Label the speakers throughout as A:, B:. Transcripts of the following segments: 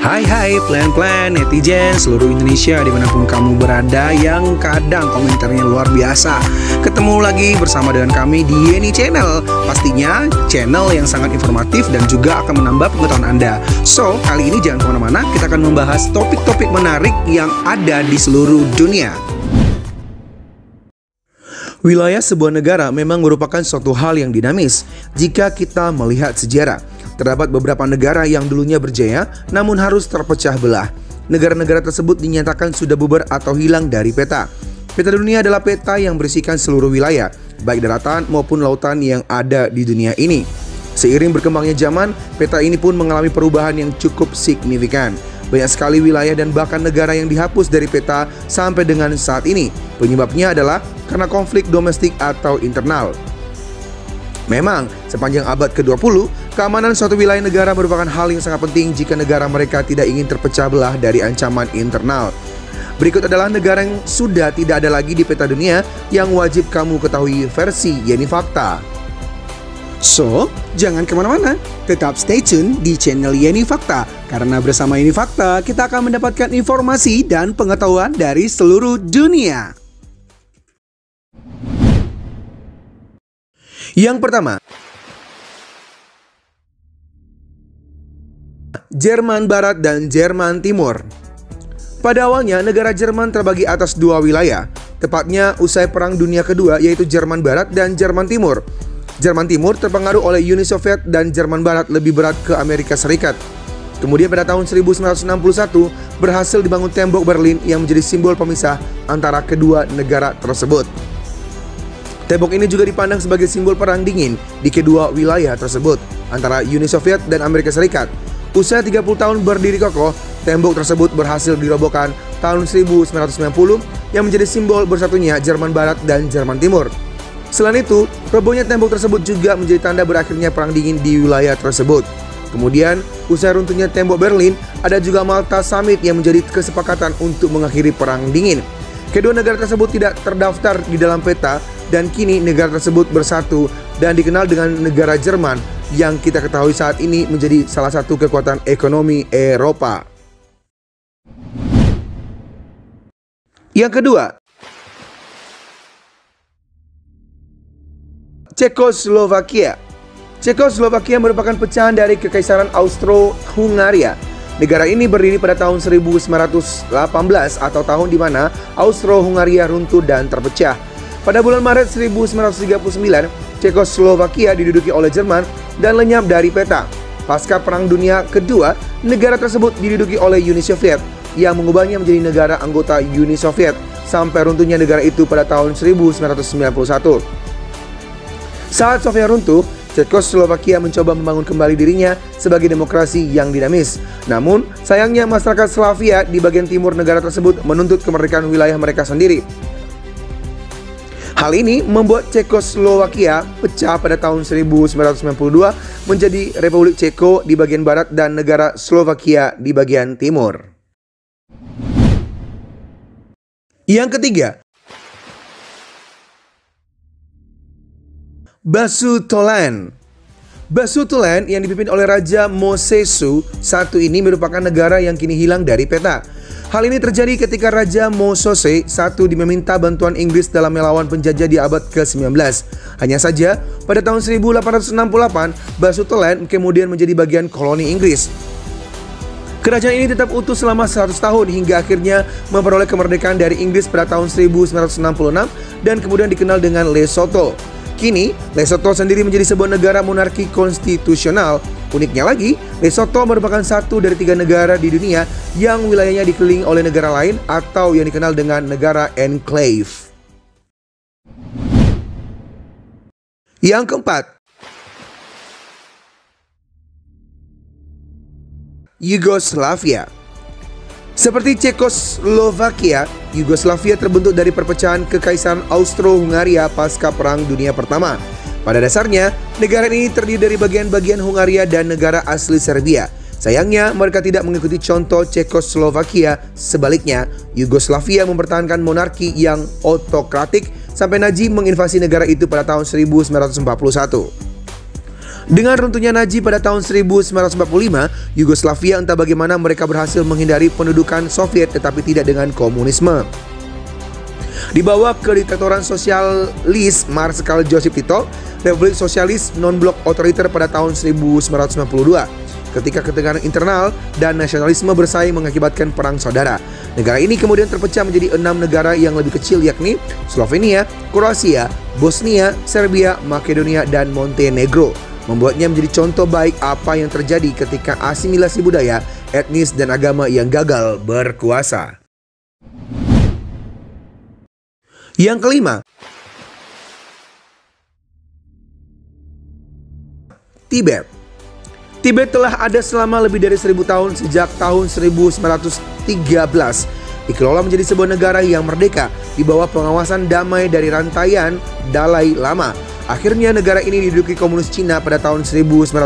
A: Hai plan-plan netizen seluruh Indonesia dimanapun kamu berada yang kadang komentarnya luar biasa. Ketemu lagi bersama dengan kami di Yeni Channel. Pastinya channel yang sangat informatif dan juga akan menambah pengetahuan Anda. So, kali ini jangan kemana-mana, kita akan membahas topik-topik menarik yang ada di seluruh dunia. Wilayah sebuah negara memang merupakan suatu hal yang dinamis. Jika kita melihat sejarah, terdapat beberapa negara yang dulunya berjaya namun harus terpecah belah. Negara-negara tersebut dinyatakan sudah bubar atau hilang dari peta. Peta dunia adalah peta yang berisikan seluruh wilayah, baik daratan maupun lautan yang ada di dunia ini. Seiring berkembangnya zaman, peta ini pun mengalami perubahan yang cukup signifikan. Banyak sekali wilayah dan bahkan negara yang dihapus dari peta sampai dengan saat ini. Penyebabnya adalah karena konflik domestik atau internal. Memang, sepanjang abad ke-20, keamanan suatu wilayah negara merupakan hal yang sangat penting jika negara mereka tidak ingin terpecah belah dari ancaman internal. Berikut adalah negara yang sudah tidak ada lagi di peta dunia yang wajib kamu ketahui versi Yeni Fakta. So, jangan kemana-mana, tetap stay tune di channel Yeni Fakta. Karena bersama Yeni Fakta, kita akan mendapatkan informasi dan pengetahuan dari seluruh dunia. Yang pertama, Jerman Barat dan Jerman Timur. Pada awalnya, negara Jerman terbagi atas dua wilayah, tepatnya usai Perang Dunia Kedua, yaitu Jerman Barat dan Jerman Timur. Jerman Timur terpengaruh oleh Uni Soviet dan Jerman Barat lebih berat ke Amerika Serikat. Kemudian pada tahun 1961, berhasil dibangun tembok Berlin yang menjadi simbol pemisah antara kedua negara tersebut. Tembok ini juga dipandang sebagai simbol perang dingin di kedua wilayah tersebut antara Uni Soviet dan Amerika Serikat. Usai 30 tahun berdiri kokoh, tembok tersebut berhasil dirobohkan tahun 1990 yang menjadi simbol bersatunya Jerman Barat dan Jerman Timur. Selain itu, robohnya tembok tersebut juga menjadi tanda berakhirnya perang dingin di wilayah tersebut. Kemudian, usai runtuhnya tembok Berlin, ada juga Malta Summit yang menjadi kesepakatan untuk mengakhiri perang dingin. Kedua negara tersebut tidak terdaftar di dalam peta dan kini negara tersebut bersatu dan dikenal dengan negara Jerman yang kita ketahui saat ini menjadi salah satu kekuatan ekonomi Eropa. Yang kedua, Cekoslovakia. Cekoslovakia merupakan pecahan dari Kekaisaran Austro-Hungaria. Negara ini berdiri pada tahun 1918 atau tahun di mana Austro-Hungaria runtuh dan terpecah. Pada bulan Maret 1939, Cekoslovakia diduduki oleh Jerman dan lenyap dari peta. Pasca Perang Dunia Kedua, negara tersebut diduduki oleh Uni Soviet yang mengubahnya menjadi negara anggota Uni Soviet sampai runtuhnya negara itu pada tahun 1991. Saat Soviet runtuh, Cekoslovakia mencoba membangun kembali dirinya sebagai demokrasi yang dinamis. Namun, sayangnya masyarakat Slavia di bagian timur negara tersebut menuntut kemerdekaan wilayah mereka sendiri. Hal ini membuat Cekoslovakia pecah pada tahun 1992 menjadi Republik Ceko di bagian barat dan negara Slovakia di bagian timur. Yang ketiga, Basutoland. Basutoland yang dipimpin oleh Raja Mosesu I ini merupakan negara yang kini hilang dari peta. Hal ini terjadi ketika Raja Mosose I meminta bantuan Inggris dalam melawan penjajah di abad ke-19. Hanya saja, pada tahun 1868, Basutoland kemudian menjadi bagian koloni Inggris. Kerajaan ini tetap utuh selama 100 tahun hingga akhirnya memperoleh kemerdekaan dari Inggris pada tahun 1966 dan kemudian dikenal dengan Lesotho. Kini, Lesotho sendiri menjadi sebuah negara monarki konstitusional. Uniknya lagi, Lesotho merupakan satu dari 3 negara di dunia yang wilayahnya dikelilingi oleh negara lain atau yang dikenal dengan negara enclave. Yang keempat, Yugoslavia. Seperti Cekoslovakia, Yugoslavia terbentuk dari perpecahan Kekaisaran Austro-Hungaria pasca Perang Dunia Pertama. Pada dasarnya, negara ini terdiri dari bagian-bagian Hungaria dan negara asli Serbia. Sayangnya, mereka tidak mengikuti contoh Cekoslovakia. Sebaliknya, Yugoslavia mempertahankan monarki yang otokratik sampai Nazi menginvasi negara itu pada tahun 1941. Dengan runtuhnya Nazi pada tahun 1945, Yugoslavia entah bagaimana mereka berhasil menghindari pendudukan Soviet tetapi tidak dengan komunisme. Di bawah kediktatoran sosialis Marskal Josip Tito, Republik Sosialis Non-Blok Otoriter pada tahun 1992, ketika ketegangan internal dan nasionalisme bersaing mengakibatkan perang saudara. Negara ini kemudian terpecah menjadi 6 negara yang lebih kecil, yakni Slovenia, Kroasia, Bosnia, Serbia, Makedonia, dan Montenegro. Membuatnya menjadi contoh baik apa yang terjadi ketika asimilasi budaya, etnis, dan agama yang gagal berkuasa. Yang kelima, Tibet. Tibet telah ada selama lebih dari 1000 tahun sejak tahun 1913. Dikelola menjadi sebuah negara yang merdeka di bawah pengawasan damai dari rantaian Dalai Lama. Akhirnya negara ini diduduki komunis Cina pada tahun 1991.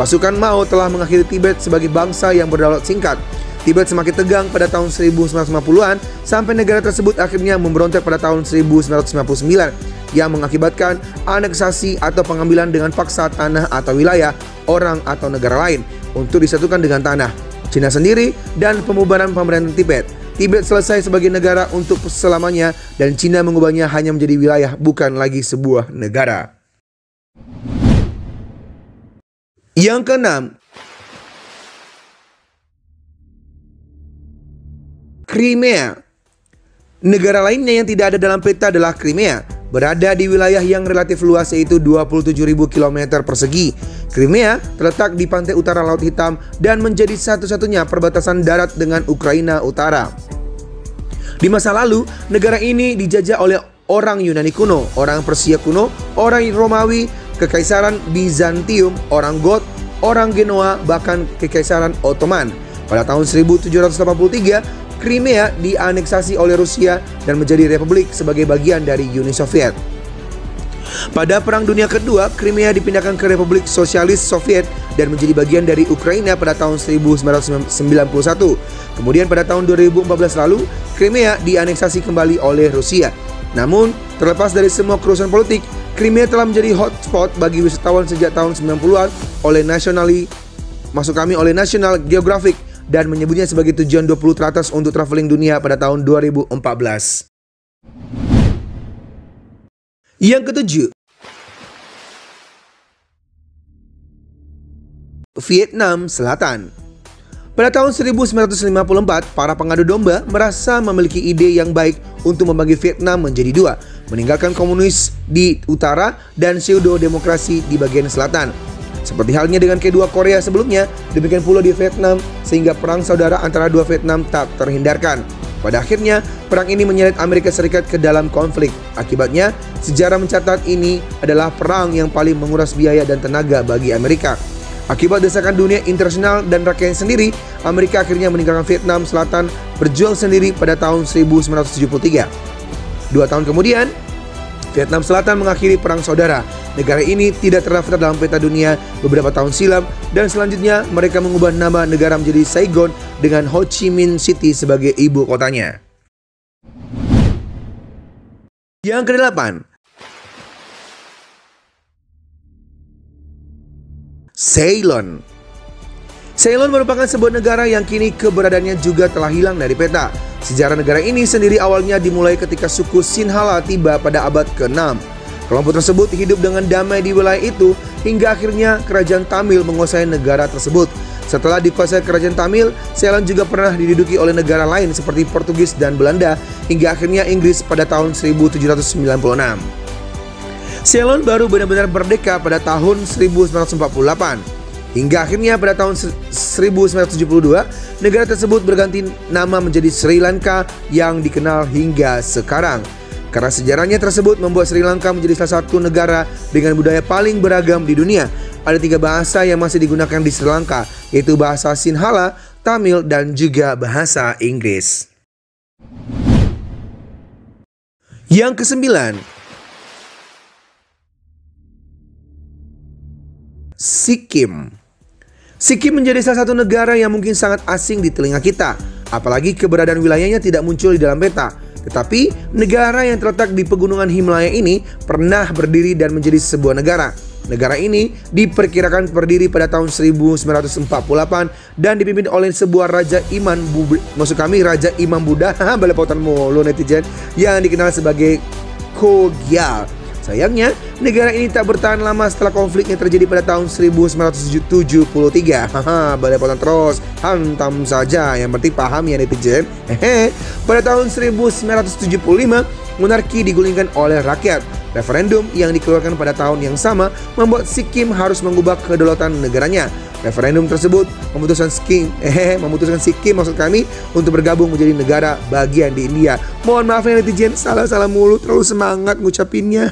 A: Pasukan Mao telah mengakhiri Tibet sebagai bangsa yang berdaulat singkat. Tibet semakin tegang pada tahun 1950-an sampai negara tersebut akhirnya memberontak pada tahun 1999 yang mengakibatkan aneksasi atau pengambilan dengan paksa tanah atau wilayah orang atau negara lain untuk disatukan dengan tanah Cina sendiri dan pembubaran pemerintahan Tibet. Tibet selesai sebagai negara untuk selamanya dan Cina mengubahnya hanya menjadi wilayah, bukan lagi sebuah negara. Yang keenam, Crimea. Negara lainnya yang tidak ada dalam peta adalah Crimea, berada di wilayah yang relatif luas yaitu 27.000 km persegi. Crimea terletak di pantai utara Laut Hitam dan menjadi satu-satunya perbatasan darat dengan Ukraina Utara. Di masa lalu, negara ini dijajah oleh orang Yunani kuno, orang Persia kuno, orang Romawi, Kekaisaran Bizantium, orang Goth, orang Genoa, bahkan Kekaisaran Ottoman. Pada tahun 1783, Crimea dianeksasi oleh Rusia dan menjadi republik sebagai bagian dari Uni Soviet. Pada Perang Dunia Kedua, Crimea dipindahkan ke Republik Sosialis Soviet dan menjadi bagian dari Ukraina pada tahun 1991. Kemudian pada tahun 2014 lalu, Crimea dianeksasi kembali oleh Rusia. Namun, terlepas dari semua kerusuhan politik, Crimea telah menjadi hotspot bagi wisatawan sejak tahun 90-an oleh National Geographic dan menyebutnya sebagai tujuan 20 teratas untuk traveling dunia pada tahun 2014. Yang ketujuh, Vietnam Selatan. Pada tahun 1954, para pengadu domba merasa memiliki ide yang baik untuk membagi Vietnam menjadi dua, meninggalkan komunis di utara dan pseudo-demokrasi di bagian selatan. Seperti halnya dengan kedua Korea sebelumnya, demikian pula di Vietnam, sehingga perang saudara antara dua Vietnam tak terhindarkan. Pada akhirnya, perang ini menyeret Amerika Serikat ke dalam konflik. Akibatnya, sejarah mencatat ini adalah perang yang paling menguras biaya dan tenaga bagi Amerika. Akibat desakan dunia internasional dan rakyatnya sendiri, Amerika akhirnya meninggalkan Vietnam Selatan berjuang sendiri pada tahun 1973. 2 tahun kemudian, Vietnam Selatan mengakhiri perang saudara. Negara ini tidak terdaftar dalam peta dunia beberapa tahun silam dan selanjutnya mereka mengubah nama negara menjadi Saigon dengan Ho Chi Minh City sebagai ibu kotanya. Yang kedelapan, Ceylon. Ceylon merupakan sebuah negara yang kini keberadaannya juga telah hilang dari peta. Sejarah negara ini sendiri awalnya dimulai ketika suku Sinhala tiba pada abad ke-6. Kelompok tersebut hidup dengan damai di wilayah itu hingga akhirnya kerajaan Tamil menguasai negara tersebut. Setelah dikuasai kerajaan Tamil, Ceylon juga pernah diduduki oleh negara lain seperti Portugis dan Belanda hingga akhirnya Inggris pada tahun 1796. Ceylon baru benar-benar merdeka pada tahun 1948. Hingga akhirnya pada tahun 1972, negara tersebut berganti nama menjadi Sri Lanka yang dikenal hingga sekarang. Karena sejarahnya tersebut membuat Sri Lanka menjadi salah satu negara dengan budaya paling beragam di dunia. Ada 3 bahasa yang masih digunakan di Sri Lanka, yaitu bahasa Sinhala, Tamil, dan juga bahasa Inggris. Yang ke-9, Sikkim. Sikkim menjadi salah satu negara yang mungkin sangat asing di telinga kita, apalagi keberadaan wilayahnya tidak muncul di dalam peta. Tetapi negara yang terletak di pegunungan Himalaya ini pernah berdiri dan menjadi sebuah negara. Negara ini diperkirakan berdiri pada tahun 1948 dan dipimpin oleh sebuah Raja Raja Imam Buddha, belepotan mulu netizen, yang dikenal sebagai Chogyal. Sayangnya, negara ini tak bertahan lama setelah konflik yang terjadi pada tahun 1973. Belepotan terus, hantam saja, yang penting paham ya netizen. Pada tahun 1975, monarki digulingkan oleh rakyat. Referendum yang dikeluarkan pada tahun yang sama membuat Sikkim harus mengubah kedaulatan negaranya. Referendum tersebut memutuskan Sikkim maksud kami untuk bergabung menjadi negara bagian di India. Mohon maaf ya netizen, salah mulu, terlalu semangat ngucapinnya.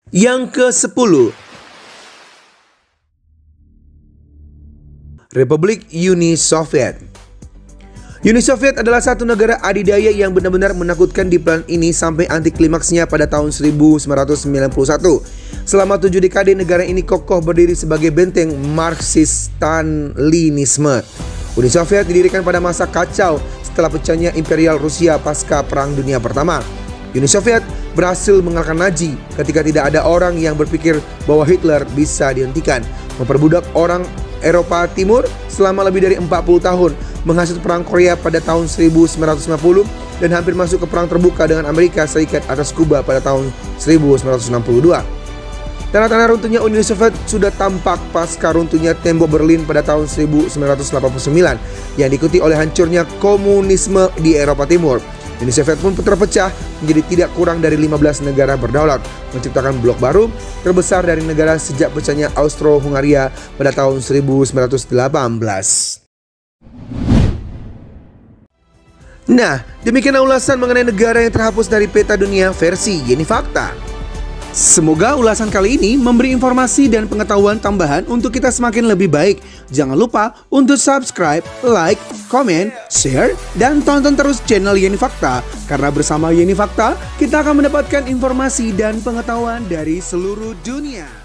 A: Yang ke-10, Republik Uni Soviet. Uni Soviet adalah satu negara adidaya yang benar-benar menakutkan di planet ini sampai anti klimaksnya pada tahun 1991. Selama 7 dekade negara ini kokoh berdiri sebagai benteng Marxistan-Leninisme. Uni Soviet didirikan pada masa kacau setelah pecahnya Imperial Rusia pasca Perang Dunia Pertama. Uni Soviet berhasil mengalahkan Nazi ketika tidak ada orang yang berpikir bahwa Hitler bisa dihentikan. Memperbudak orang Eropa Timur selama lebih dari 40 tahun, menghasut Perang Korea pada tahun 1950 dan hampir masuk ke perang terbuka dengan Amerika Serikat atas Kuba pada tahun 1962. Tanda-tanda runtuhnya Uni Soviet sudah tampak pasca runtuhnya tembok Berlin pada tahun 1989 yang diikuti oleh hancurnya komunisme di Eropa Timur. Uni Soviet pun terpecah menjadi tidak kurang dari 15 negara berdaulat, menciptakan blok baru terbesar dari negara sejak pecahnya Austro-Hungaria pada tahun 1918. Nah, demikianlah ulasan mengenai negara yang terhapus dari peta dunia versi Yeni Fakta. Semoga ulasan kali ini memberi informasi dan pengetahuan tambahan untuk kita semakin lebih baik. Jangan lupa untuk subscribe, like, komen, share, dan tonton terus channel Yeni Fakta. Karena bersama Yeni Fakta, kita akan mendapatkan informasi dan pengetahuan dari seluruh dunia.